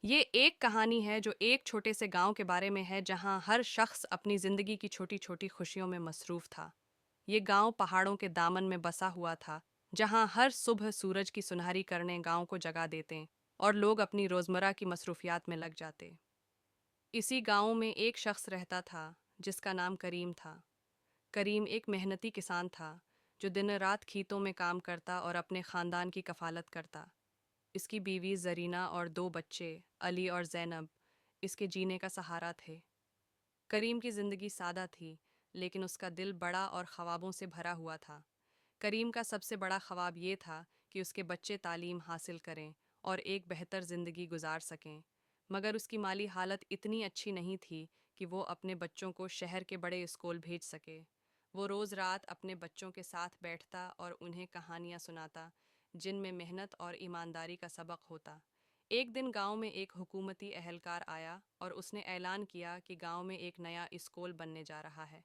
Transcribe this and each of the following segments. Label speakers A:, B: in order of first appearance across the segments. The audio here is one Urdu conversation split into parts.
A: یہ ایک کہانی ہے جو ایک چھوٹے سے گاؤں کے بارے میں ہے جہاں ہر شخص اپنی زندگی کی چھوٹی چھوٹی خوشیوں میں مصروف تھا۔ یہ گاؤں پہاڑوں کے دامن میں بسا ہوا تھا، جہاں ہر صبح سورج کی سنہری کرنیں گاؤں کو جگا دیتے اور لوگ اپنی روزمرہ کی مصروفیات میں لگ جاتے۔ اسی گاؤں میں ایک شخص رہتا تھا جس کا نام کریم تھا۔ کریم ایک محنتی کسان تھا جو دن رات کھیتوں میں کام کرتا اور اپنے خاندان کی کفالت کرتا۔ اس کی بیوی زرینہ اور دو بچے علی اور زینب اس کے جینے کا سہارا تھے۔ کریم کی زندگی سادہ تھی، لیکن اس کا دل بڑا اور خوابوں سے بھرا ہوا تھا۔ کریم کا سب سے بڑا خواب یہ تھا کہ اس کے بچے تعلیم حاصل کریں اور ایک بہتر زندگی گزار سکیں، مگر اس کی مالی حالت اتنی اچھی نہیں تھی کہ وہ اپنے بچوں کو شہر کے بڑے اسکول بھیج سکے۔ وہ روز رات اپنے بچوں کے ساتھ بیٹھتا اور انہیں کہانیاں سناتا جن میں محنت اور ایمانداری کا سبق ہوتا۔ ایک دن گاؤں میں ایک حکومتی اہلکار آیا اور اس نے اعلان کیا کہ گاؤں میں ایک نیا اسکول بننے جا رہا ہے۔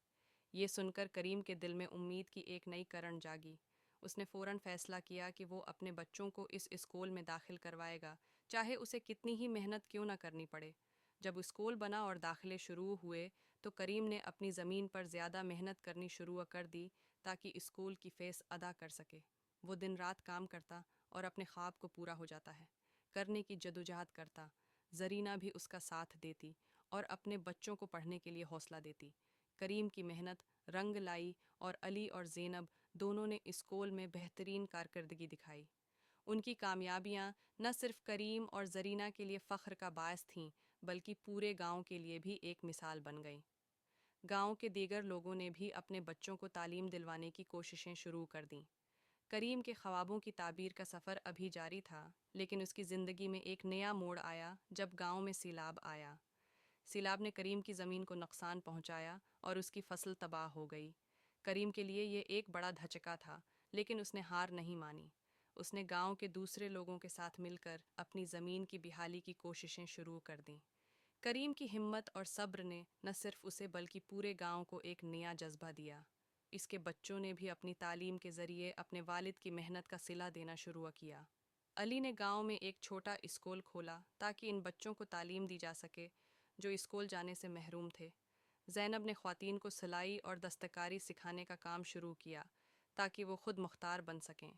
A: یہ سن کر کریم کے دل میں امید کی ایک نئی کرن جاگی۔ اس نے فوراً فیصلہ کیا کہ وہ اپنے بچوں کو اس اسکول میں داخل کروائے گا، چاہے اسے کتنی ہی محنت کیوں نہ کرنی پڑے۔ جب اسکول بنا اور داخلے شروع ہوئے تو کریم نے اپنی زمین پر زیادہ محنت کرنی شروع کر دی تاکہ اسکول کی فیس ادا کر سکے۔ وہ دن رات کام کرتا اور اپنے خواب کو پورا ہو جاتا ہے کرنے کی جدوجہد کرتا۔ زرینہ بھی اس کا ساتھ دیتی اور اپنے بچوں کو پڑھنے کے لیے حوصلہ دیتی۔ کریم کی محنت رنگ لائی اور علی اور زینب دونوں نے اسکول میں بہترین کارکردگی دکھائی۔ ان کی کامیابیاں نہ صرف کریم اور زرینہ کے لیے فخر کا باعث تھیں بلکہ پورے گاؤں کے لیے بھی ایک مثال بن گئیں۔ گاؤں کے دیگر لوگوں نے بھی اپنے بچوں کو تعلیم دلوانے کی کوششیں شروع کر دیں۔ کریم کے خوابوں کی تعبیر کا سفر ابھی جاری تھا، لیکن اس کی زندگی میں ایک نیا موڑ آیا جب گاؤں میں سیلاب آیا۔ سیلاب نے کریم کی زمین کو نقصان پہنچایا اور اس کی فصل تباہ ہو گئی۔ کریم کے لیے یہ ایک بڑا دھچکا تھا، لیکن اس نے ہار نہیں مانی۔ اس نے گاؤں کے دوسرے لوگوں کے ساتھ مل کر اپنی زمین کی بحالی کی کوششیں شروع کر دیں۔ کریم کی ہمت اور صبر نے نہ صرف اسے بلکہ پورے گاؤں کو ایک نیا جذبہ دیا۔ اس کے بچوں نے بھی اپنی تعلیم کے ذریعے اپنے والد کی محنت کا صلہ دینا شروع کیا۔ علی نے گاؤں میں ایک چھوٹا اسکول کھولا تاکہ ان بچوں کو تعلیم دی جا سکے جو اسکول جانے سے محروم تھے۔ زینب نے خواتین کو سلائی اور دستکاری سکھانے کا کام شروع کیا تاکہ وہ خود مختار بن سکیں۔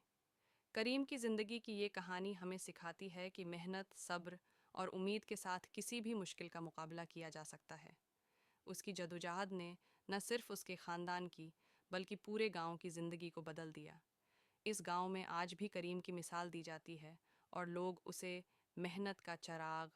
A: کریم کی زندگی کی یہ کہانی ہمیں سکھاتی ہے کہ محنت، صبر اور امید کے ساتھ کسی بھی مشکل کا مقابلہ کیا جا سکتا ہے۔ اس کی جدوجہد نے نہ صرف اس کے خاندان کی بلکہ پورے گاؤں کی زندگی کو بدل دیا۔ اس گاؤں میں آج بھی کریم کی مثال دی جاتی ہے اور لوگ اسے محنت کا چراغ،